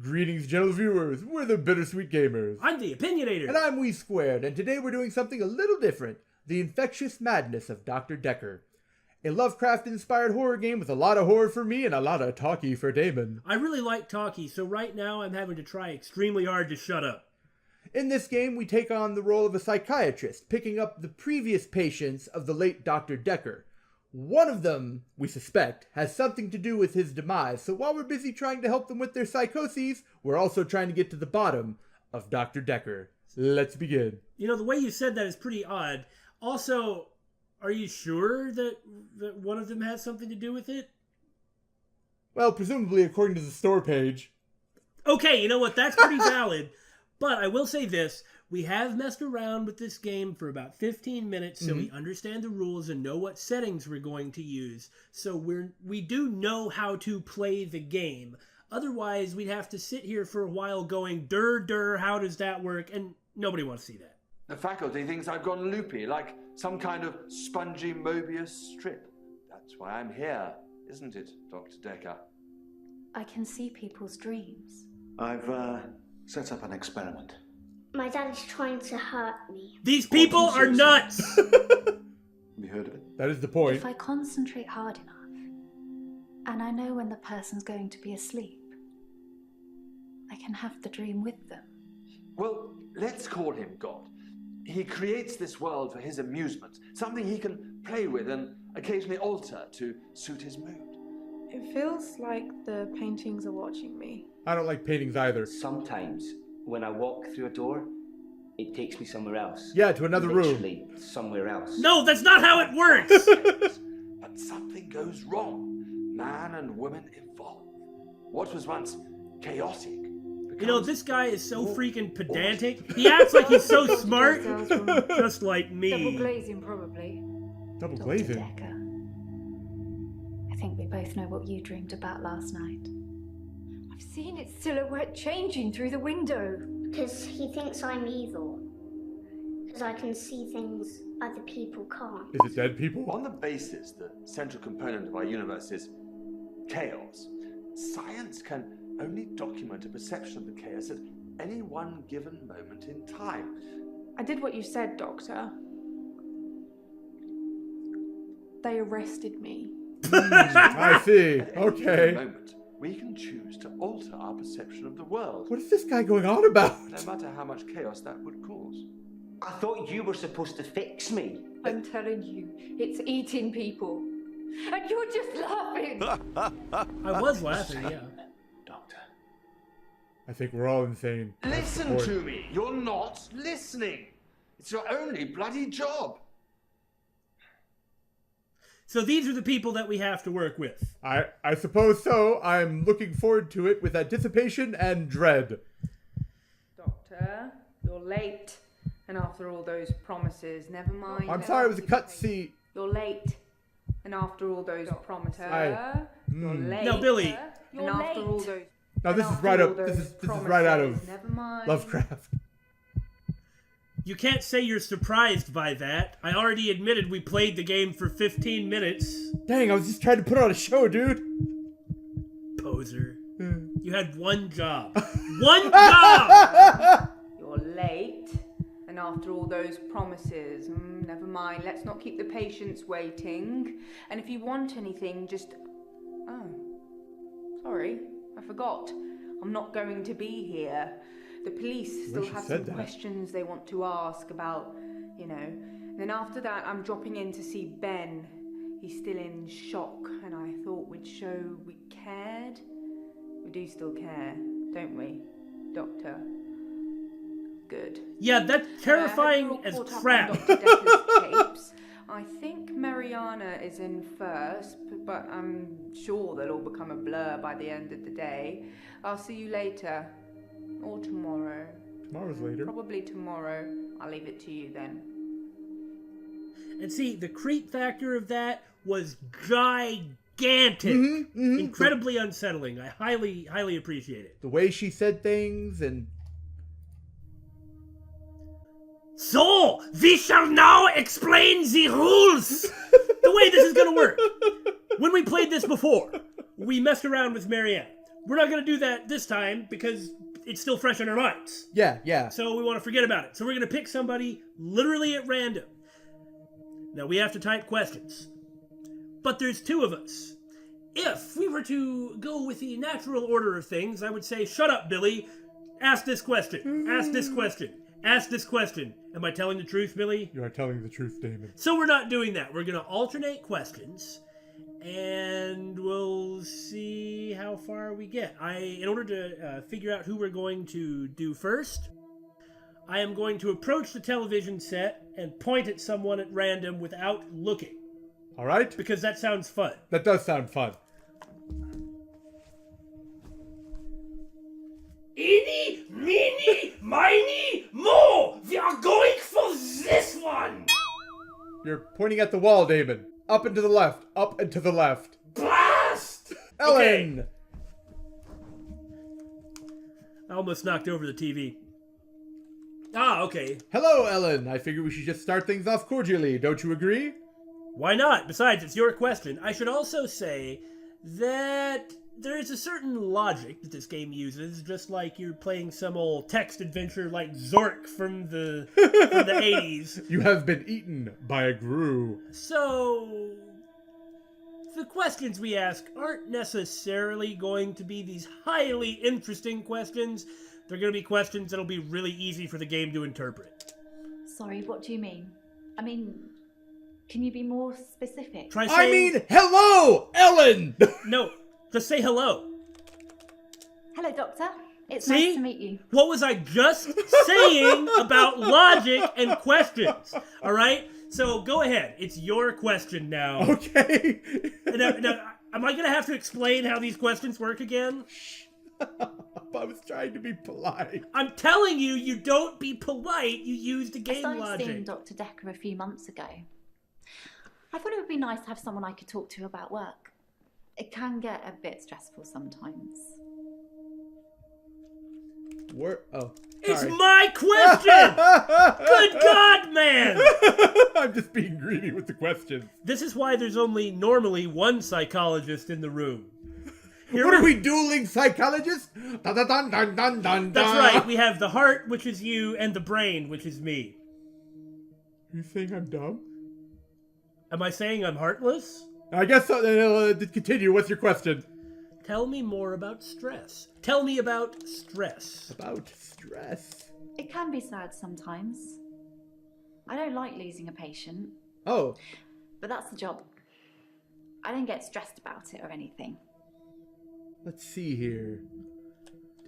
Greetings, gentle viewers. We're the Bittersweet Gamers. I'm the Opinionator. And I'm We Squared, and today we're doing something a little different. The Infectious Madness of Dr. Dekker. A Lovecraft-inspired horror game with a lot of horror for me and a lot of talkie for Damon. I really like talkie, so right now I'm having to try extremely hard to shut up. In this game, we take on the role of a psychiatrist, picking up the previous patients of the late Dr. Dekker. One of them, we suspect, has something to do with his demise, so while we're busy trying to help them with their psychoses, we're also trying to get to the bottom of Dr. Dekker. Let's begin. You know, the way you said that is pretty odd. Also, are you sure that one of them has something to do with it? Well, presumably according to the store page. Okay, you know what? That's pretty valid. But I will say this. We have messed around with this game for about 15 minutes, so we understand the rules and know what settings we're going to use. So we do know how to play the game. Otherwise, we'd have to sit here for a while going, durr, how does that work? And nobody wants to see that. The faculty thinks I've gone loopy, like some kind of spongy Mobius strip. That's why I'm here, isn't it, Dr. Dekker? I can see people's dreams. I've set up an experiment. My dad is trying to hurt me. These people are nuts! Have you heard of it? That is the point. If I concentrate hard enough, and I know when the person's going to be asleep, I can have the dream with them. Well, let's call him God. He creates this world for his amusement, something he can play with and occasionally alter to suit his mood. It feels like the paintings are watching me. I don't like paintings either. Sometimes, when I walk through a door, it takes me somewhere else. Yeah, to another room. Literally somewhere else. No, that's not how it works! But something goes wrong. Man and woman evolve. What was once chaotic. You know, this guy is so freaking pedantic. He acts like he's so smart, just like me. Double glazing, probably. Double Dr. glazing? Dekker. I think we both know what you dreamed about last night. I've seen its silhouette changing through the window. Because he thinks I'm evil. Because I can see things other people can't. Is it dead people? On the basis the central component of our universe is chaos, science can only document a perception of the chaos at any one given moment in time. I did what you said, Doctor. They arrested me. I see. At any Okay. given moment, we can choose to alter our perception of the world, What is this guy going on about? no matter how much chaos that would cause. I thought you were supposed to fix me. I'm telling you, it's eating people. And you're just laughing. I was laughing, yeah. Doctor. I think we're all insane. Listen to me. You're not listening. It's your only bloody job. So these are the people that we have to work with. I suppose so. I'm looking forward to it with anticipation and dread. Doctor, you're late. And after all those promises, never mind. I'm sorry, it was a cutscene. You're late. And after all those promises, you're late. No, Billy. And after all those... Now this is right up. This is right out of Never mind. Lovecraft. You can't say you're surprised by that. I already admitted we played the game for 15 minutes. Dang, I was just trying to put on a show, dude. Poser. You had one job. One job! You're late. And after all those promises, never mind. Let's not keep the patients waiting. And if you want anything, just... Oh, sorry. I forgot. I'm not going to be here. The police still have some questions they want to ask about, you know. And then after that, I'm dropping in to see Ben. He's still in shock, and I thought we'd show we cared. We do still care, don't we, Doctor? Good. Yeah, that's terrifying as crap. Dr. Dekker's tapes. I think Mariana is in first, but I'm sure they'll all become a blur by the end of the day. I'll see you later. Or tomorrow. Tomorrow's later. Probably tomorrow. I'll leave it to you then. And see, the creep factor of that was gigantic. Incredibly unsettling. I highly appreciate it. The way she said things and... So, we shall now explain the rules. The way this is going to work. When we played this before, we messed around with Marianne. we're not going to do that this time because it's still fresh in our minds. Yeah. So we want to forget about it. So we're going to pick somebody literally at random. Now we have to type questions. But there's 2 of us. If we were to go with the natural order of things, I would say, shut up, Billy. Ask this question. Ask this question. Ask this question. Am I telling the truth, Billy? You are telling the truth, Damon. So we're not doing that. We're going to alternate questions, and we'll see how far we get. In order to figure out who we're going to do first, I am going to approach the television set and point at someone at random without looking. All right. Because that sounds fun. That does sound fun. Eeny, meeny, miny, mo! We are going for this one! You're pointing at the wall, Damon. Up and to the left. Up and to the left. Blast! Elin! Okay. I almost knocked over the TV. Okay. Hello, Elin. I figure we should just start things off cordially. Don't you agree? Why not? Besides, it's your question. I should also say that there is a certain logic that this game uses, just like you're playing some old text adventure like Zork from the 80s. You have been eaten by a grue. So, the questions we ask aren't necessarily going to be these highly interesting questions. They're going to be questions that'll be really easy for the game to interpret. Sorry, what do you mean? I mean, can you be more specific? Try saying... hello, Elin! No, just say hello. Hello, Doctor. It's See? nice to meet you. What was I just saying about logic and questions? All right? So go ahead. It's your question now. Okay. Now, am I going to have to explain how these questions work again? I was trying to be polite. I'm telling you, you don't be polite. You use the game I started logic. seeing Dr. Dekker a few months ago. I thought it would be nice to have someone I could talk to about work. It can get a bit stressful sometimes. It's my question! Good God, man! I'm just being greedy with the questions. This is why there's only normally one psychologist in the room. What are we, dueling psychologists? Dun, dun, dun, dun, dun, dun. That's right. We have the heart, which is you, and the brain, which is me. Are you saying I'm dumb? Am I saying I'm heartless? I guess so. Continue. What's your question? Tell me more about stress. Tell me about stress. About stress? It can be sad sometimes. I don't like losing a patient. Oh. But that's the job. I don't get stressed about it or anything. Let's see here.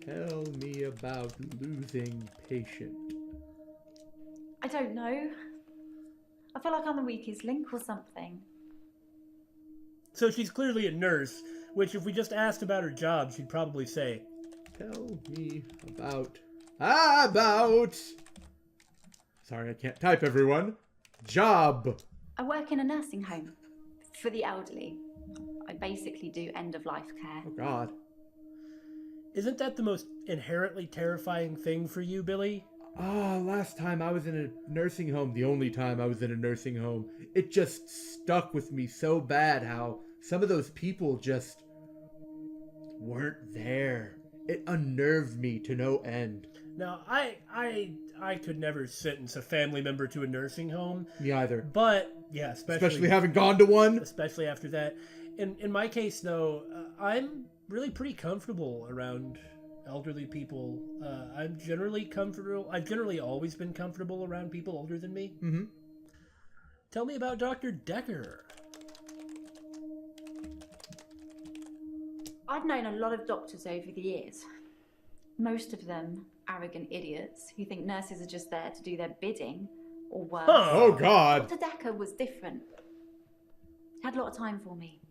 Tell me about losing patient. I don't know. I feel like I'm the weakest link or something. So she's clearly a nurse, which if we just asked about her job, she'd probably say, tell me about... Sorry, I can't type, everyone. Job. I work in a nursing home for the elderly. I basically do end-of-life care. Oh, God. Isn't that the most inherently terrifying thing for you, Billy? Last time I was in a nursing home, the only time I was in a nursing home, it just stuck with me so bad how some of those people just weren't there. It unnerved me to no end. Now, I could never sentence a family member to a nursing home. Me either. But, yeah, especially having gone to one. Especially after that. In my case, though, I'm really pretty comfortable around elderly people. I'm generally comfortable. I've generally always been comfortable around people older than me. Mm-hmm. Tell me about Dr. Dekker. I've known a lot of doctors over the years. Most of them arrogant idiots who think nurses are just there to do their bidding, or worse. Huh. Oh, God. Dr. Dekker was different. He had a lot of time for me.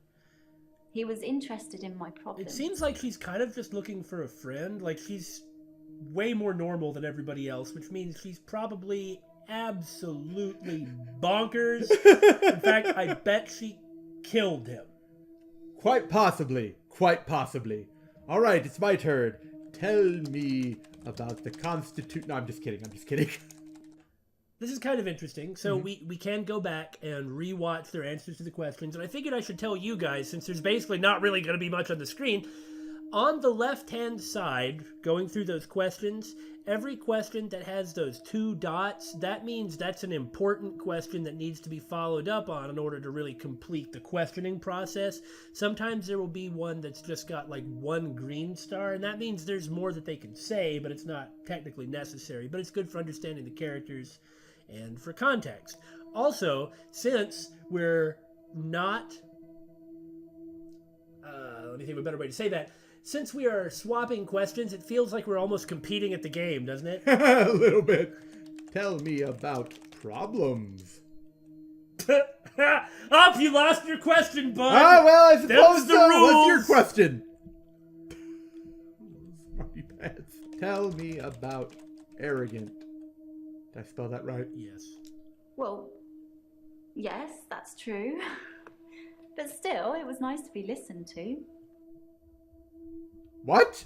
He was interested in my problems. It seems like she's kind of just looking for a friend. Like, she's way more normal than everybody else, which means she's probably absolutely bonkers. In fact, I bet she killed him. Quite possibly. Quite possibly. All right, it's my turn. Tell me about the Constitution. No, I'm just kidding. This is kind of interesting. So we can go back and rewatch their answers to the questions. And I figured I should tell you guys, since there's basically not really going to be much on the screen, On the left-hand side, going through those questions, every question that has those 2 dots, that means that's an important question that needs to be followed up on in order to really complete the questioning process. Sometimes there will be one that's just got like 1 green star, and that means there's more that they can say, but it's not technically necessary. But it's good for understanding the characters and for context. Also, since we're not... let me think of a better way to say that. Since we are swapping questions, it feels like we're almost competing at the game, doesn't it? A little bit. Tell me about problems. Up, you lost your question, bud. Ah, well, I suppose Them's the so. rules. What's your question? Smarty pants. Tell me about arrogant. Did I spell that right? Yes. Well, yes, that's true. But still, it was nice to be listened to. What?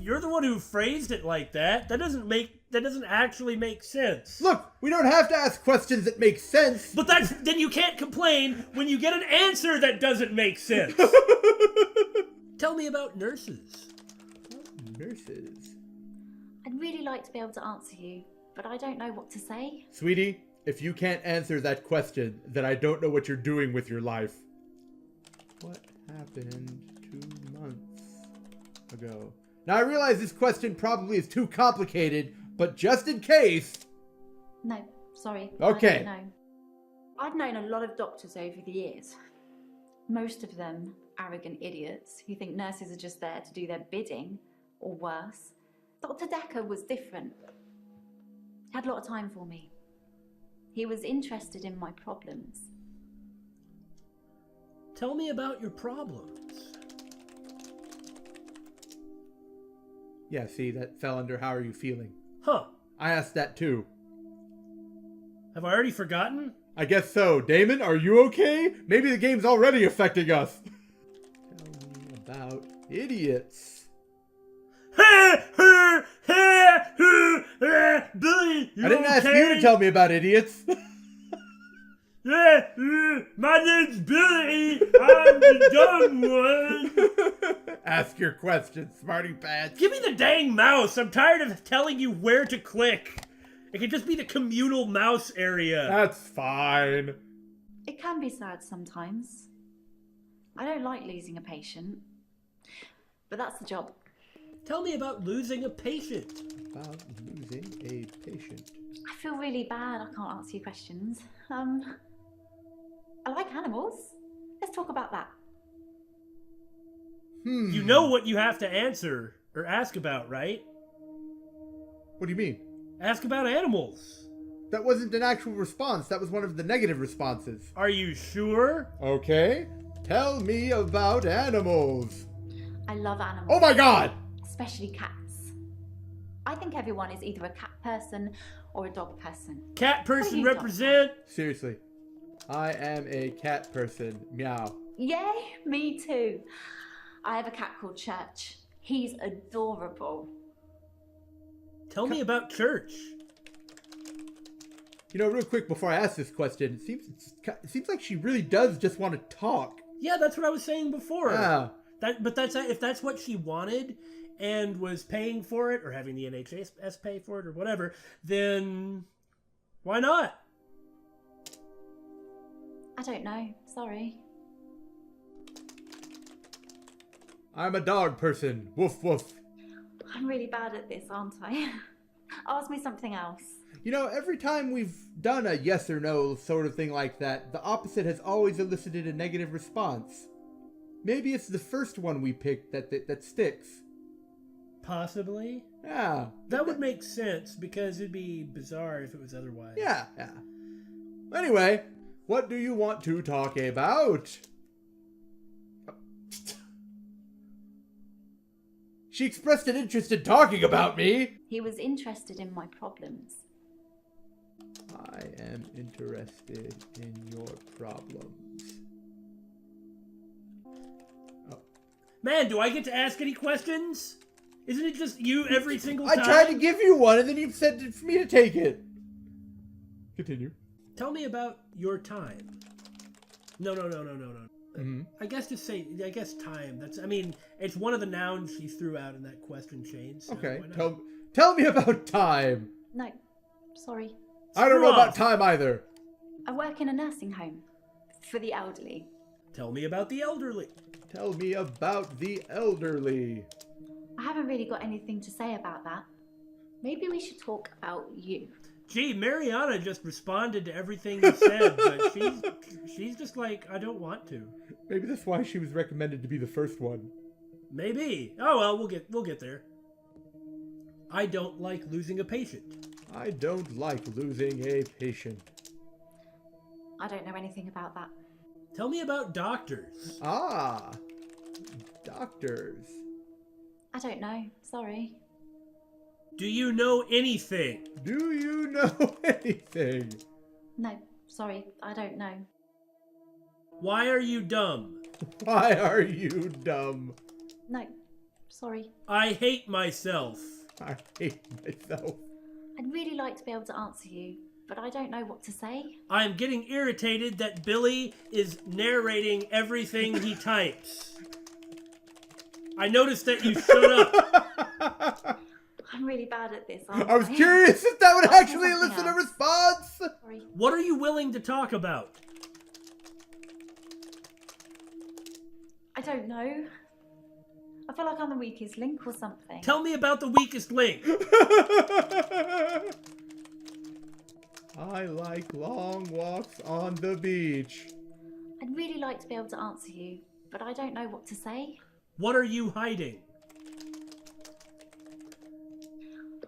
You're the one who phrased it like that. That doesn't actually make sense. Look, we don't have to ask questions that make sense. But then you can't complain when you get an answer that doesn't make sense. Tell me about nurses. Nurses. I'd really like to be able to answer you, but I don't know what to say. Sweetie, if you can't answer that question, then I don't know what you're doing with your life. What happened 2 months ago? Now I realize this question probably is too complicated, but just in case... No, sorry. Okay. I don't know. I've known a lot of doctors over the years. Most of them arrogant idiots who think nurses are just there to do their bidding, or worse. Dr. Dekker was different. He had a lot of time for me. He was interested in my problems. Tell me about your problems. Yeah, see, that fell under how are you feeling. Huh. I asked that too. Have I already forgotten? I guess so. Damon, are you okay? Maybe the game's already affecting us. Tell me about idiots. I didn't ask you to tell me about idiots. My name's Billy. I'm the dumb one. Ask your questions, smarty pants. Give me the dang mouse. I'm tired of telling you where to click. It can just be the communal mouse area. That's fine. It can be sad sometimes. I don't like losing a patient, but that's the job. Tell me about losing a patient. About losing a patient. I feel really bad I can't answer your questions. I like animals. Let's talk about that. You know what you have to answer or ask about, right? What do you mean? Ask about animals. That wasn't an actual response. That was one of the negative responses. Are you sure? Okay. Tell me about animals. I love animals. Oh my god! Especially cats. I think everyone is either a cat person or a dog person. Cat person What do you represent. Seriously. I am a cat person. Meow. Yay, me too. I have a cat called Church. He's adorable. Tell me about Church. You know, real quick before I ask this question, it seems like she really does just want to talk. Yeah, that's what I was saying before. Yeah. But if that's what she wanted and was paying for it or having the NHS pay for it or whatever, then why not? I don't know. Sorry. I'm a dog person. Woof woof. I'm really bad at this, aren't I? Ask me something else. You know, every time we've done a yes or no sort of thing like that, the opposite has always elicited a negative response. Maybe it's the first one we picked that sticks. Possibly. Yeah. That would make sense because it'd be bizarre if it was otherwise. Yeah. Anyway, what do you want to talk about? She expressed an interest in talking about me. He was interested in my problems. I am interested in your problems. Oh. Man, do I get to ask any questions? Isn't it just you every single time? I tried to give you one and then you said for me to take it. Continue. Tell me about your time. No. I guess time. It's one of the nouns she threw out in that question chain. So Okay, why not? tell me about time. No, sorry. I don't know Screw about off. time either. I work in a nursing home for the elderly. Tell me about the elderly. Tell me about the elderly. I haven't really got anything to say about that. Maybe we should talk about you. Gee, Mariana just responded to everything you said, but she's just like, I don't want to. Maybe that's why she was recommended to be the first one. Maybe. Oh well, we'll get there. I don't like losing a patient. I don't like losing a patient. I don't know anything about that. Tell me about doctors. Ah, doctors. I don't know. Sorry. Do you know anything? Do you know anything? No, sorry. I don't know. Why are you dumb? Why are you dumb? No, sorry. I hate myself. I hate myself. I'd really like to be able to answer you, but I don't know what to say. I'm getting irritated that Billy is narrating everything he types. I noticed that you shut up. I'm really bad at this, aren't I was curious if that would Ask me actually something elicit a else. response. Sorry. What are you willing to talk about? I don't know. I feel like I'm the weakest link or something. Tell me about the weakest link. I like long walks on the beach. I'd really like to be able to answer you, but I don't know what to say. What are you hiding?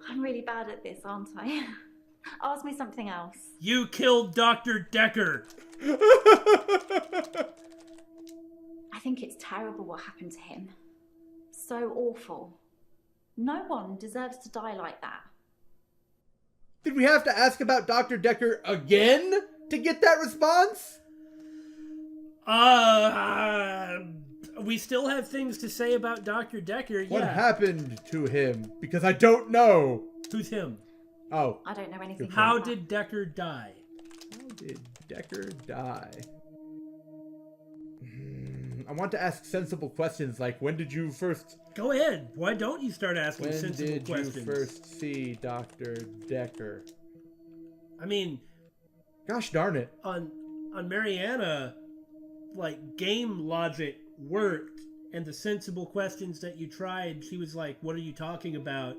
I'm really bad at this, aren't I? Ask me something else. You killed Dr. Dekker. I think it's terrible what happened to him. So awful. No one deserves to die like that. Did we have to ask about Dr. Dekker again to get that response? We still have things to say about Dr. Dekker, What yeah. happened to him? Because I don't know. Who's him? Oh. I don't know anything about How that. did Dekker die? How did Dekker die? I want to ask sensible questions like, when did you first... Go ahead. Why don't you start asking When sensible did questions? you first see Dr. Dekker? I mean... Gosh darn it. On Mariana, like, game logic worked, and the sensible questions that you tried, she was like, what are you talking about?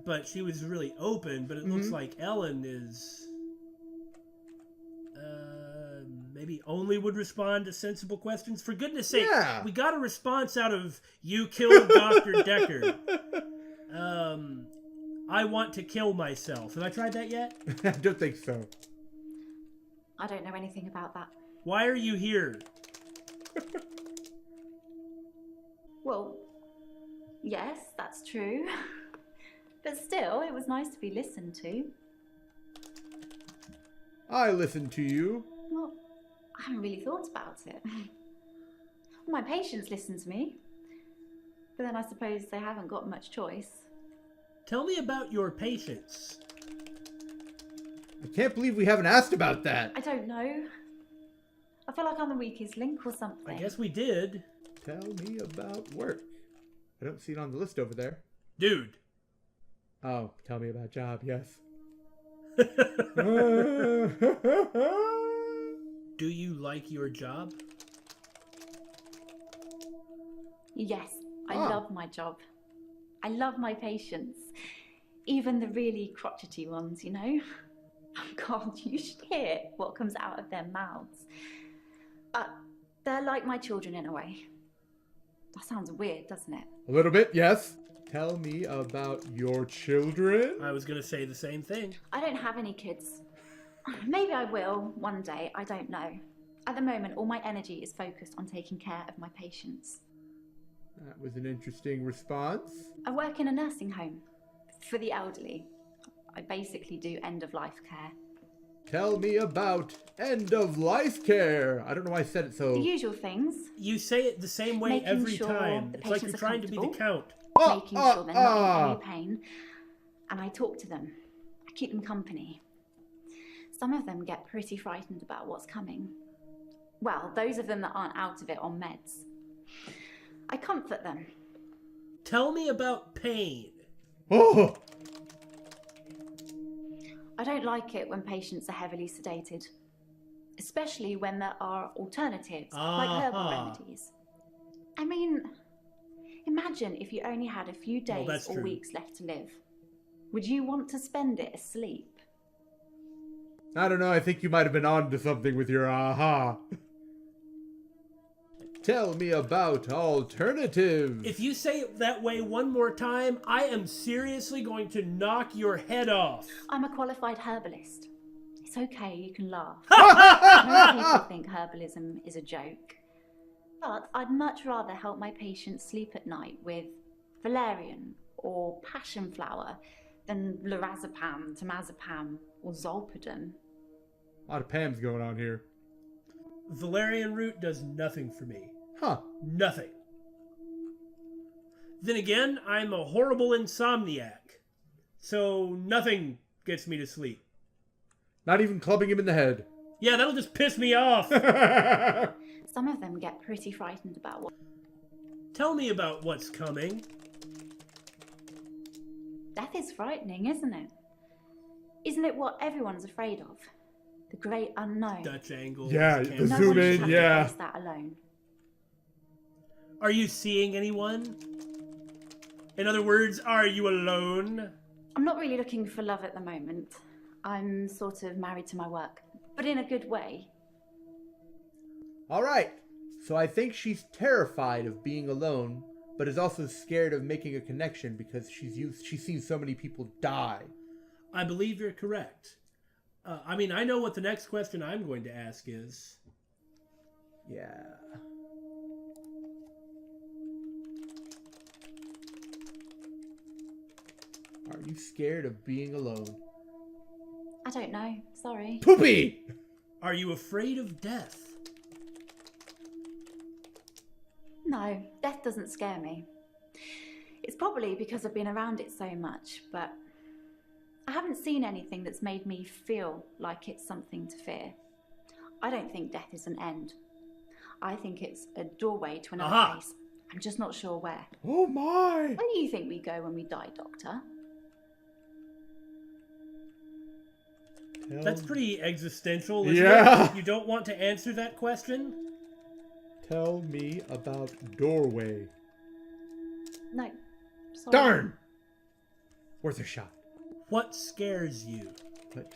But she was really open, but it looks like Elin is... maybe only would respond to sensible questions. For goodness sake, Yeah. we got a response out of you killed Dr. Dekker. I want to kill myself. Have I tried that yet? I don't think so. I don't know anything about that. Why are you here? Well, yes, that's true. But still, it was nice to be listened to. I listened to you. Well, I haven't really thought about it. My patients listen to me. But then I suppose they haven't got much choice. Tell me about your patients. I can't believe we haven't asked about that. I don't know. I feel like I'm the weakest link or something. I guess we did. Tell me about work. I don't see it on the list over there. Dude. Oh, tell me about job, yes. Do you like your job? Yes, I love my job. I love my patients. Even the really crotchety ones, you know? Oh God, you should hear what comes out of their mouths. They're like my children in a way. That sounds weird, doesn't it? A little bit, yes. Tell me about your children. I was going to say the same thing. I don't have any kids. Maybe I will one day, I don't know. At the moment, all my energy is focused on taking care of my patients. That was an interesting response. I work in a nursing home for the elderly. I basically do end-of-life care. Tell me about end-of-life care. I don't know why I said it so... The usual things. You say it the same way Making every sure time. the It's like you're patients are trying to be the comfortable. count. Making sure they're not in any pain. And I talk to them. I keep them company. Some of them get pretty frightened about what's coming. Well, those of them that aren't out of it on meds. I comfort them. Tell me about pain. Oh! I don't like it when patients are heavily sedated. Especially when there are alternatives, like herbal remedies. I mean, imagine if you only had a few days or weeks left to live. Would you want to spend it asleep? I don't know, I think you might have been on to something with your aha. Tell me about alternatives. If you say it that way one more time, I am seriously going to knock your head off. I'm a qualified herbalist. It's okay, you can laugh. Most people think herbalism is a joke. But I'd much rather help my patients sleep at night with valerian or passion flower than lorazepam, temazepam, or zolpidem. A lot of Pams going on here. Valerian root does nothing for me. Huh. Nothing. Then again, I'm a horrible insomniac. So nothing gets me to sleep. Not even clubbing him in the head. Yeah, that'll just piss me off. Some of them get pretty frightened about what... Tell me about what's coming. Death is frightening, isn't it? Isn't it what everyone's afraid of? The great unknown. Dutch angle. Yeah, the No zoom one should in, have yeah. to face that alone. Are you seeing anyone? In other words, are you alone? I'm not really looking for love at the moment. I'm sort of married to my work, but in a good way. All right. So I think she's terrified of being alone, but is also scared of making a connection because she's seen so many people die. I believe you're correct. I mean, I know what the next question I'm going to ask is. Yeah. Are you scared of being alone? I don't know. Sorry. Poopy! Are you afraid of death? No, death doesn't scare me. It's probably because I've been around it so much, but I haven't seen anything that's made me feel like it's something to fear. I don't think death is an end. I think it's a doorway to another place. I'm just not sure where. Oh my! Where do you think we go when we die, Doctor? That's pretty existential, isn't Yeah. it? You don't want to answer that question? Tell me about doorway. No. Sorry. Darn! Worth a shot. What scares you? What?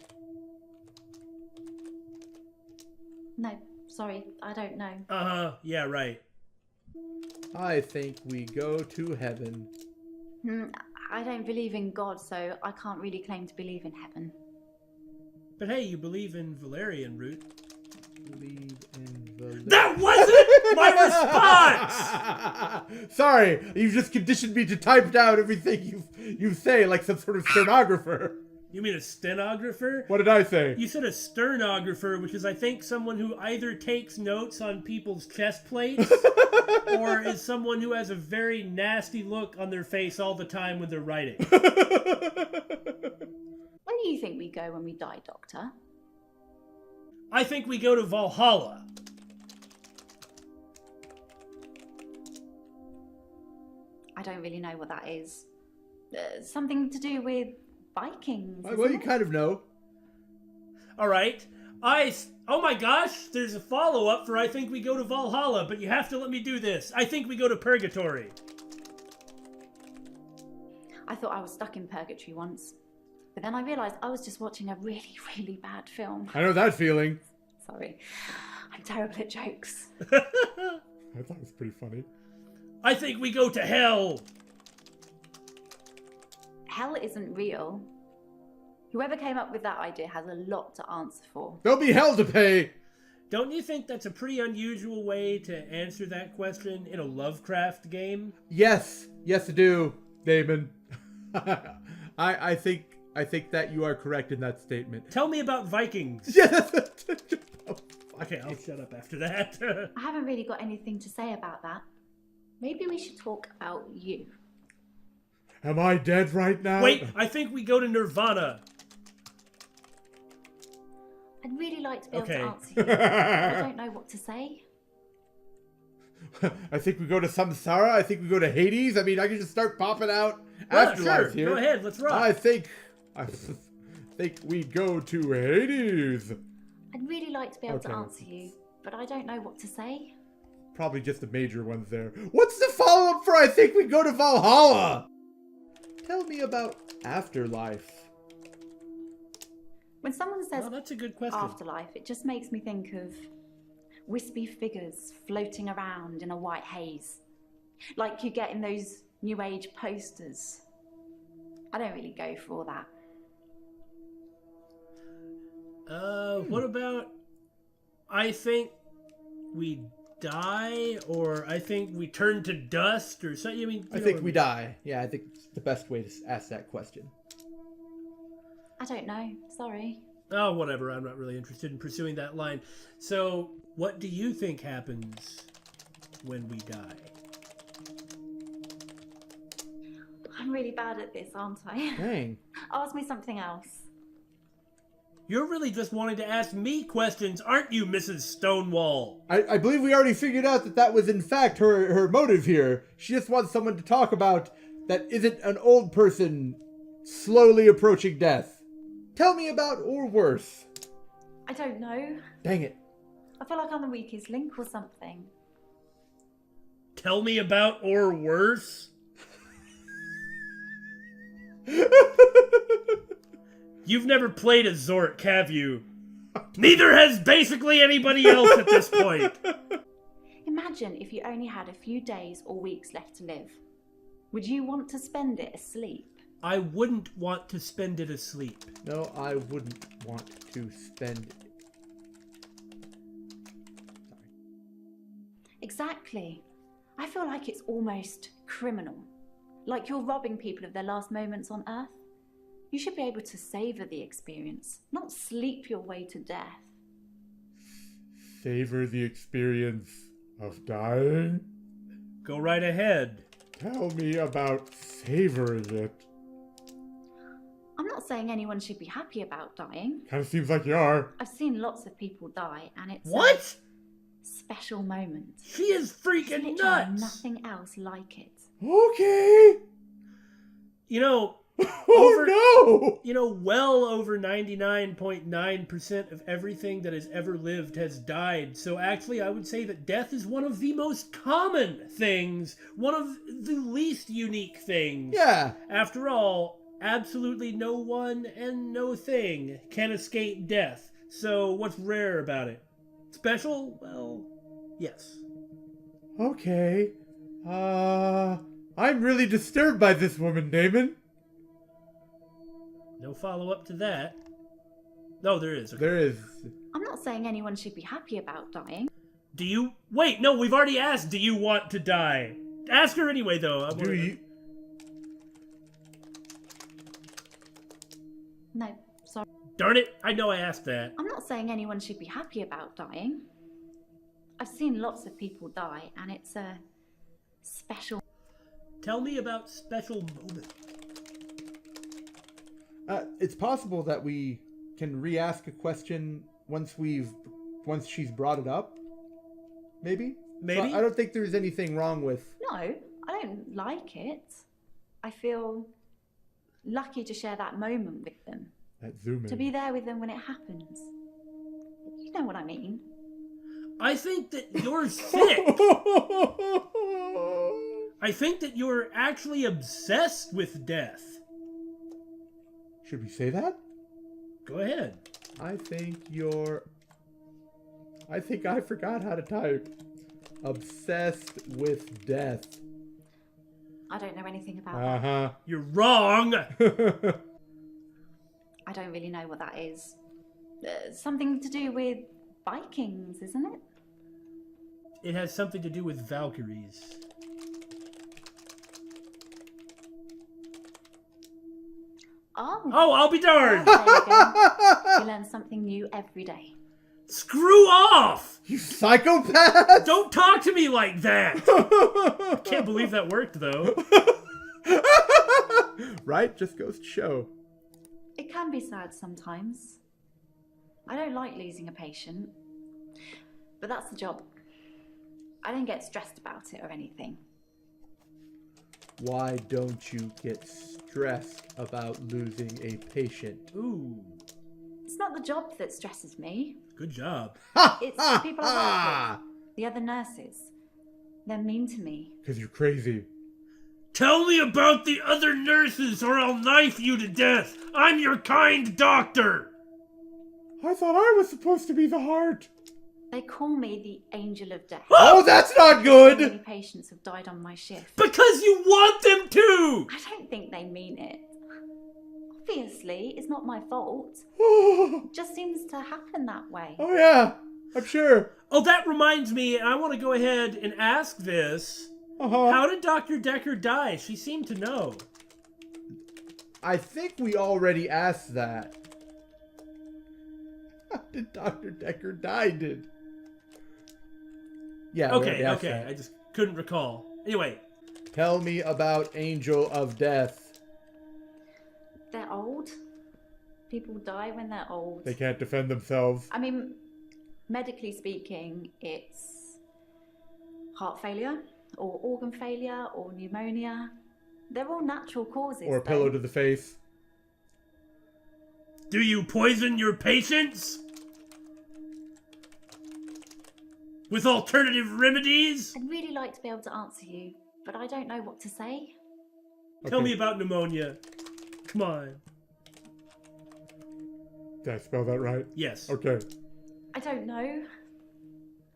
No, sorry, I don't know. Yeah, right. I think we go to heaven. I don't believe in God, so I can't really claim to believe in heaven. But hey, you believe in valerian root. Believe in valerian. That wasn't my response! Sorry, you've just conditioned me to type down everything you say like some sort of stenographer. You mean a stenographer? What did I say? You said a sternographer, which is, I think, someone who either takes notes on people's chest plates or is someone who has a very nasty look on their face all the time when they're writing. Where do you think we go when we die, Doctor? I think we go to Valhalla. I don't really know what that is. Something to do with Vikings. Well, you kind of know. All right. Oh my gosh, there's a follow-up for I think we go to Valhalla, but you have to let me do this. I think we go to Purgatory. I thought I was stuck in purgatory once. But then I realised I was just watching a really, really bad film. I know that feeling. Sorry. I'm terrible at jokes. I thought it was pretty funny. I think we go to hell. Hell isn't real. Whoever came up with that idea has a lot to answer for. There'll be hell to pay. Don't you think that's a pretty unusual way to answer that question in a Lovecraft game? Yes. Yes, I do, Damon. I think that you are correct in that statement. Tell me about Vikings. Yes. Okay, I'll shut up after that. I haven't really got anything to say about that. Maybe we should talk about you. Am I dead right now? Wait, I think we go to Nirvana. A I'd really like to be able Okay. to answer you, but I don't know what to say. I think we go to Samsara. I think we go to Hades. I mean, I can just start popping out Well, afterlife sure. here. Go ahead. Let's rock. I think we go to Hades. I'd really like to be able to Okay. answer you, but I don't know what to say. Probably just the major ones there. What's the follow-up for I think we go to Valhalla? Tell me about afterlife. When someone says Well, that's a good question. afterlife, it just makes me think of wispy figures floating around in a white haze, like you get in those New Age posters. I don't really go for all that. What about I think we die, or I think we turn to dust, or something? I mean, I think we die. Yeah, I think it's the best way to ask that question. I don't know. Sorry. Oh, whatever. I'm not really interested in pursuing that line. So, what do you think happens when we die? I'm really bad at this, aren't I? Dang. Ask me something else. You're really just wanting to ask me questions, aren't you, Mrs. Stonewall? I believe we already figured out that was in fact her motive here. She just wants someone to talk about that isn't an old person slowly approaching death. Tell me about or worse. I don't know. Dang it. I feel like I'm the weakest link or something. Tell me about or worse? You've never played a Zork, have you? Neither has basically anybody else at this point. Imagine if you only had a few days or weeks left to live. Would you want to spend it asleep? I wouldn't want to spend it asleep. No, I wouldn't want to spend it. Exactly. I feel like it's almost criminal. Like you're robbing people of their last moments on Earth. You should be able to savor the experience, not sleep your way to death. Savor the experience of dying? Go right ahead. Tell me about savoring it. I'm not saying anyone should be happy about dying. Kind of seems like you are. I've seen lots of people die, and it's What? a special moment. She is There's freaking literally nuts. nothing else like it. Okay. You know, Oh no! Well over 99.9% of everything that has ever lived has died. So actually, I would say that death is one of the most common things, one of the least unique things. Yeah. After all, absolutely no one and no thing can escape death. So what's rare about it? Special? Well, yes. Okay. I'm really disturbed by this woman, Damon. No follow-up to that. No, there is. Okay. There is. I'm not saying anyone should be happy about dying. Do you... Wait, no, we've already asked, do you want to die? Ask her anyway, though. Do you? No, sorry. Darn it, I know I asked that. I'm not saying anyone should be happy about dying. I've seen lots of people die, and it's a special... Tell me about special moments. It's possible that we can re-ask a question once she's brought it up. Maybe? Maybe? So I don't think there's anything wrong with... No, I don't like it. I feel lucky to share that moment with them. That zoom in. To be there with them when it happens. You know what I mean? I think that you're sick. I think that you're actually obsessed with death. Should we say that? Go ahead. I think I forgot how to type. Obsessed with death. I don't know anything about that. Uh-huh. You're wrong. I don't really know what that is. Something to do with Vikings, isn't it? It has something to do with Valkyries. Oh, I'll be darned. There you go. You learn something new every day. Screw off! You psychopath! Don't talk to me like that! Can't believe that worked, though. Right? Just goes to show. It can be sad sometimes. I don't like losing a patient, but that's the job. I don't get stressed about it or anything. Why don't you get stressed about losing a patient? Ooh. It's not the job that stresses me. Good job. It's the people I work with, the other nurses. They're mean to me. Because you're crazy. Tell me about the other nurses or I'll knife you to death. I'm your kind doctor. I thought I was supposed to be the heart. They call me the Angel of Death. Oh, that's not So good! many patients have died on my shift. Because you want them to! I don't think they mean it. Obviously, it's not my fault. Oh, It just seems to happen that way. yeah, I'm sure. Oh, that reminds me, I want to go ahead and ask this. How did Dr. Dekker die? She seemed to know. I think we already asked that. How did Dr. Dekker die, Yeah. we already Okay, asked okay. that. I just couldn't recall. Anyway. Tell me about Angel of Death. They're old. People die when they're old. They can't defend themselves. I mean, medically speaking, it's heart failure, or organ failure, or pneumonia. They're all natural causes. Or a pillow to the face. Do you poison your patients? With alternative remedies? I'd really like to be able to answer you, but I don't know what to say. Tell me about pneumonia. Come on. Did I spell that right? Yes. Okay. I don't know.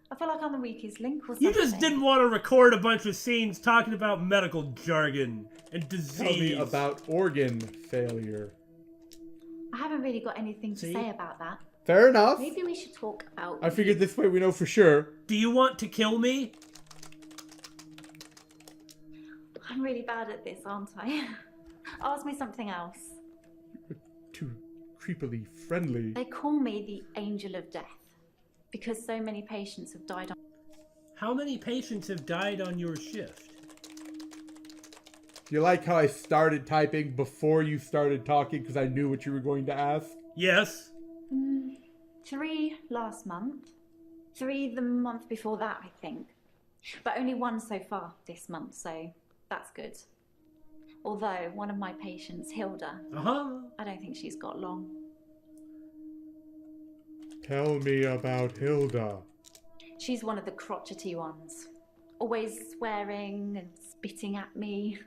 I feel like I'm the weakest link or something. You just didn't want to record a bunch of scenes talking about medical jargon and disease. Tell me about organ failure. I haven't really got anything to say about that. Fair enough. Maybe we should talk about... I figured this way we know for sure. Do you want to kill me? I'm really bad at this, aren't I? Ask me something else. Too creepily friendly. They call me the Angel of Death because so many patients have died on... How many patients have died on your shift? Do you like how I started typing before you started talking because I knew what you were going to ask? Yes. 3 last month. 3 the month before that, I think. But only 1 so far this month, so that's good. Although one of my patients, Hilda, I don't think she's got long. Tell me about Hilda. She's one of the crotchety ones. Always swearing and spitting at me.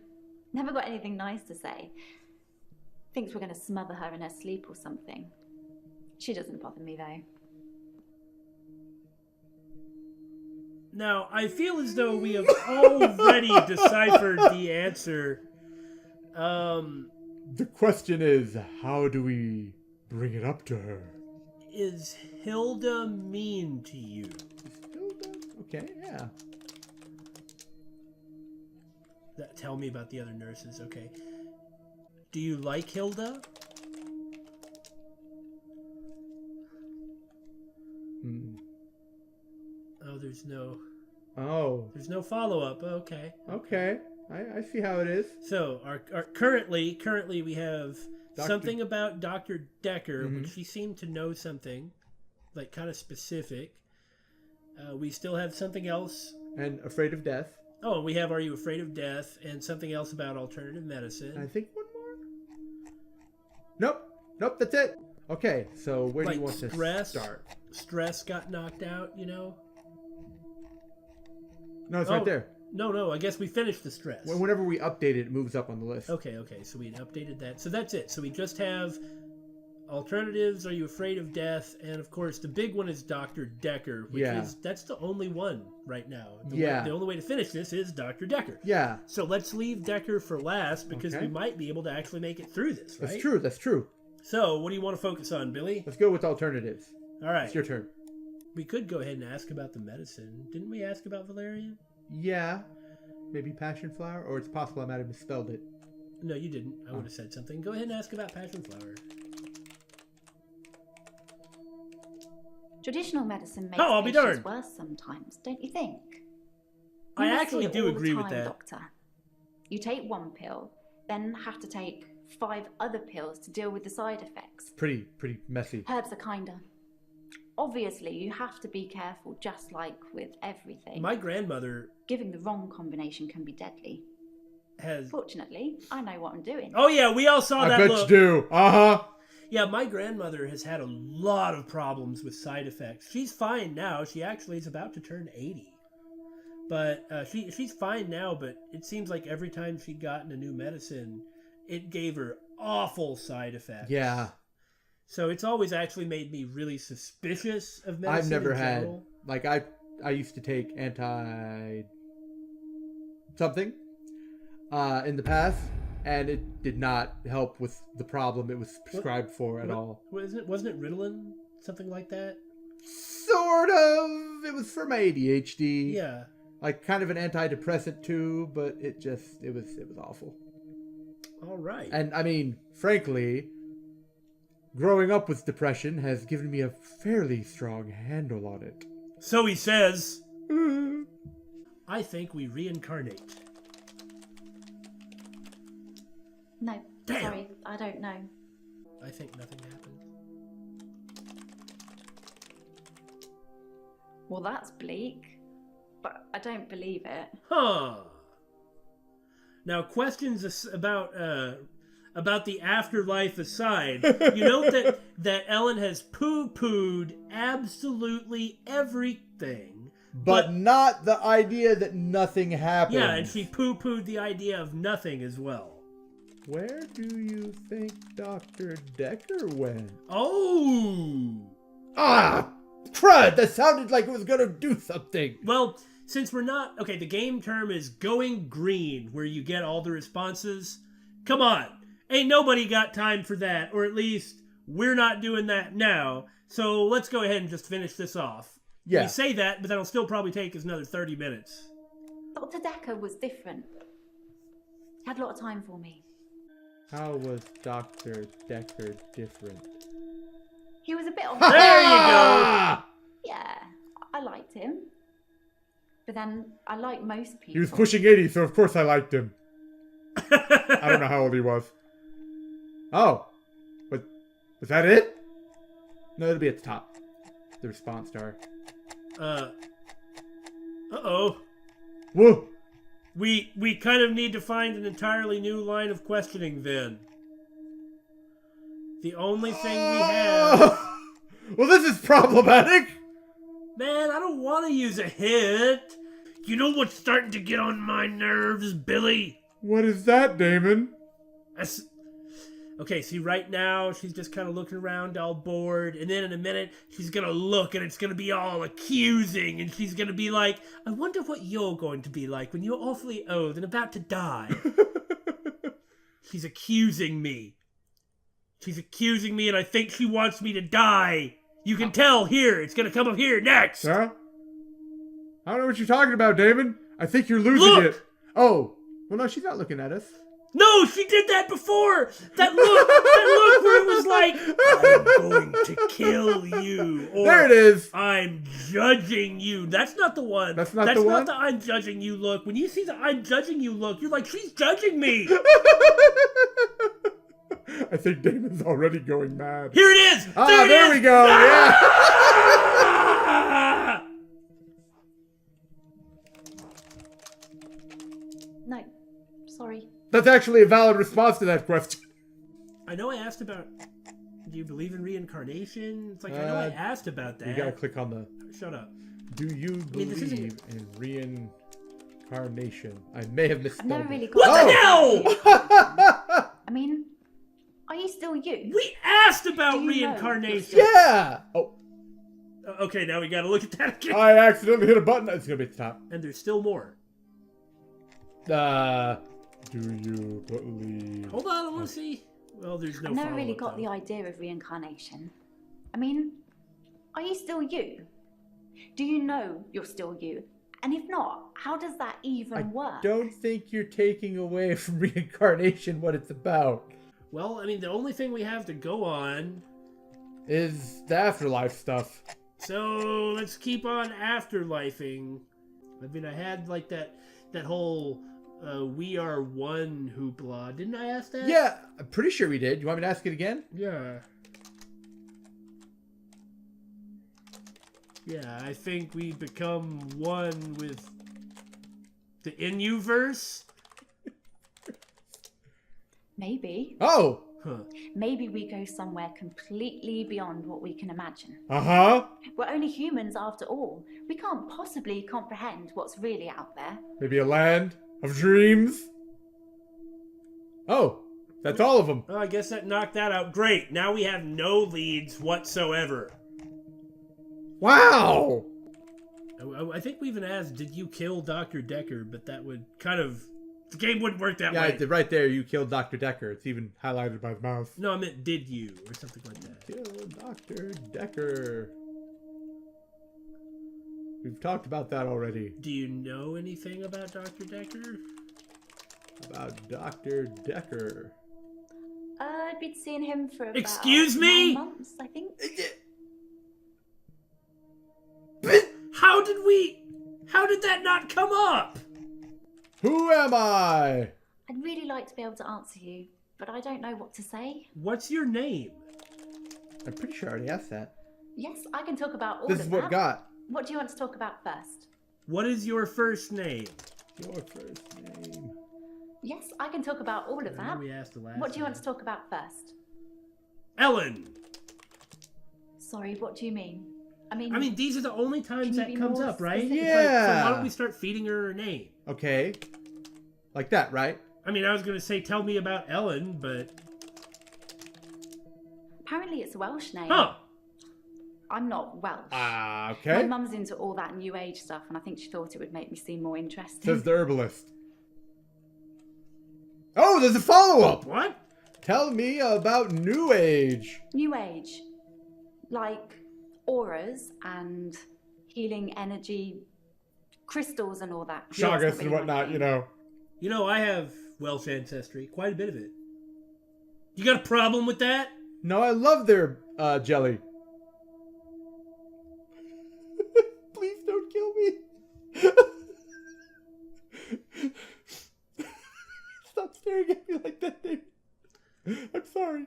Never got anything nice to say. Thinks we're going to smother her in her sleep or something. She doesn't bother me though. Now, I feel as though we have already deciphered the answer. The question is, how do we bring it up to her? Is Hilda mean to you? Hilda? Okay, yeah. Tell me about the other nurses, okay. Do you like Hilda? Oh, there's no... Oh. There's no follow-up, okay. Okay, I see how it is. So, our currently we have something about Dr. Dekker, which she seemed to know something, like kind of specific. We still have something else. And Afraid of Death. Oh, and we have Are You Afraid of Death, and something else about alternative medicine. I think one more? Nope, that's it. Okay, so where do you want to start? Stress got knocked out, you know? No, it's right there. No, I guess we finished the stress. Whenever we update it, it moves up on the list. Okay, so we updated that. So that's it. So we just have alternatives, Are You Afraid of Death, and of course the big one is Dr. Dekker, which is, that's the only one right now. The only way to finish this is Dr. Dekker. Yeah. So let's leave Dekker for last because we might be able to actually make it through this, right? That's true. So what do you want to focus on, Billy? Let's go with alternatives. All right. It's your turn. We could go ahead and ask about the medicine. Didn't we ask about valerian? Yeah. Maybe passion flower? Or it's possible I might have misspelled it. No, you didn't. I would have said something. Go ahead and ask about passion flower. Traditional medicine makes I'll be patients darned. worse sometimes, don't you think? I You actually see it do all the agree with time, that. Doctor. You take 1 pill, then have to take 5 other pills to deal with the side effects. Pretty messy. Herbs are kinder. Obviously, you have to be careful, just like with everything. My grandmother Giving the wrong combination can be deadly. has... Fortunately, I know what I'm doing. Oh yeah, we all saw I that bet look. you do. Uh-huh. Yeah, my grandmother has had a lot of problems with side effects. She's fine now. She actually is about to turn 80. But she's fine now, but it seems like every time she'd gotten a new medicine, it gave her awful side effects. Yeah. So it's always actually made me really suspicious of medicine. I've never in had, general. like, I used to take anti-something in the past, and it did not help with the problem it was prescribed for at all. Wasn't it Ritalin? Something like that? Sort of. It was for my ADHD. Yeah. Like, kind of an antidepressant too, but it was awful. All right. And, I mean, frankly, growing up with depression has given me a fairly strong handle on it. So he says. I think we reincarnate. No, Damn. sorry, I don't know. I think nothing happens. Well, that's bleak, but I don't believe it. Huh. Now, questions about the afterlife aside, you note that Elin has poo-pooed absolutely everything. But not the idea that nothing happens. Yeah, and she poo-pooed the idea of nothing as well. Where do you think Dr. Dekker went? Oh! Ah! Crud! That sounded like it was gonna do something. Well, since we're not... Okay, the game term is going green, where you get all the responses. Come on! Ain't nobody got time for that, or at least we're not doing that now. So let's go ahead and just finish this off. Yeah. We say that, but that'll still probably take us another 30 minutes. Dr. Dekker was different. He had a lot of time for me. How was Dr. Dekker different? He was a bit on There you go! Yeah, I liked him. But then I like most people. He was pushing 80, so of course I liked him. I don't know how old he was. Oh. Was that it? No, it'll be at the top. The response star. Uh-oh. Whoa! We kind of need to find an entirely new line of questioning then. The only thing we have... Well, this is problematic! Man, I don't want to use a hit. You know what's starting to get on my nerves, Billy? What is that, Damon? Okay, see, right now, she's just kind of looking around all bored, and then in a minute, she's gonna look, and it's gonna be all accusing, and she's gonna be like, I wonder what you're going to be like when you're awfully old and about to die. She's accusing me. She's accusing me, and I think she wants me to die. You can tell here. It's gonna come up here next. Huh? I don't know what you're talking about, Damon. I think you're losing it. Oh. Well, no, she's not looking at us. No, she did that before. That look where it was like, I'm going to kill you. Or, there it is. I'm judging you. That's not the one. That's not the one? That's not the I'm judging you look. When you see the I'm judging you look, you're like, she's judging me. I think Damon's already going mad. Here it is. There we go. Yeah. No, sorry. That's actually a valid response to that question. I know I asked about, do you believe in reincarnation? It's like, I know I asked about that. You gotta click on the... Shut up. Do you believe in reincarnation? I may have misspelled I've never really it. got What the hell? I mean, are you still you? We asked about Do you know reincarnation. Yeah! Oh, Okay, now we gotta look at that again. I accidentally hit a button. It's gonna be at the top. And there's still more. Do you believe... Hold on, I want to see. Well, there's no I've never really follow-up, got the idea of reincarnation. I mean, are you still you? Do you know you're still you? And if not, how does that even work? Don't think you're taking away from reincarnation what it's about. Well, I mean, the only thing we have to go on Is the afterlife stuff. So let's keep on afterlifing. I mean, I had like that whole we are one hoopla. Didn't I ask that? Yeah, I'm pretty sure we did. You want me to ask it again? Yeah. Yeah, I think we become one with the Inuverse. Maybe. Oh! Huh. Maybe we go somewhere completely beyond what we can imagine. Uh-huh. We're only humans after all. We can't possibly comprehend what's really out there. Maybe a land of dreams? Oh, that's all of them. Oh, I guess that knocked that out. Great. Now we have no leads whatsoever. Wow! I think we even asked, did you kill Dr. Dekker? But that would kind of... The game wouldn't work that way. Yeah, right there, you killed Dr. Dekker. It's even highlighted by the mouse. No, I meant did you, or something like that. Kill Dr. Dekker. We've talked about that already. Do you know anything about Dr. Dekker? About Dr. Dekker. I'd been seeing him for about Excuse me? 9 months, I think. How did that not come up? Who am I? I'd really like to be able to answer you, but I don't know what to say. What's your name? I'm pretty sure I already asked that. Yes, I can talk about all This of is that. what got. What do you want to talk about first? What is your first name? Your first name. Yes, I can talk about all of that. We asked the last What do you want time. to talk about first? Elin. Sorry, what do you mean? I mean, these are the only times Can you that be comes more up, right? specific? It's like, so Yeah. why don't we start feeding her her name? Okay. Like that, right? I mean, I was going to say, tell me about Elin, but... apparently it's a Welsh name. Huh. I'm not Welsh. Ah, My okay. mum's into all that New Age stuff, and I think she thought it would make me seem more interesting. Says the herbalist. Oh, there's a follow-up! What? Tell me about New Age. New Age. Like auras and healing energy, crystals and all that. That's not Shagas really and my whatnot, thing. you know. You know, I have Welsh ancestry. Quite a bit of it. You got a problem with that? No, I love their jelly. Please don't kill me. Stop staring at me like that, David. I'm sorry.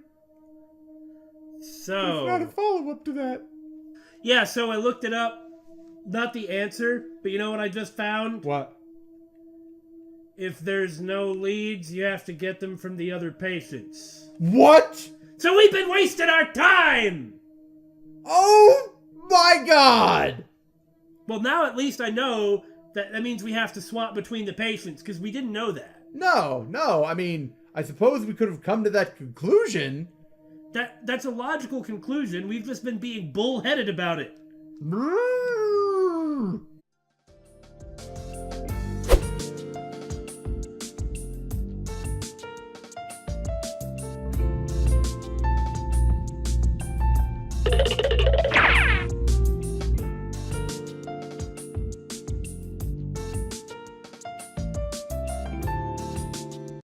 So... There's not a follow-up to that. Yeah, so I looked it up. Not the answer, but you know what I just found? What? If there's no leads, you have to get them from the other patients. What? So we've been wasting our time! Oh my god! Well, now at least I know that means we have to swap between the patients, because we didn't know that. No. I mean, I suppose we could have come to that conclusion. That's a logical conclusion. We've just been being bullheaded about it.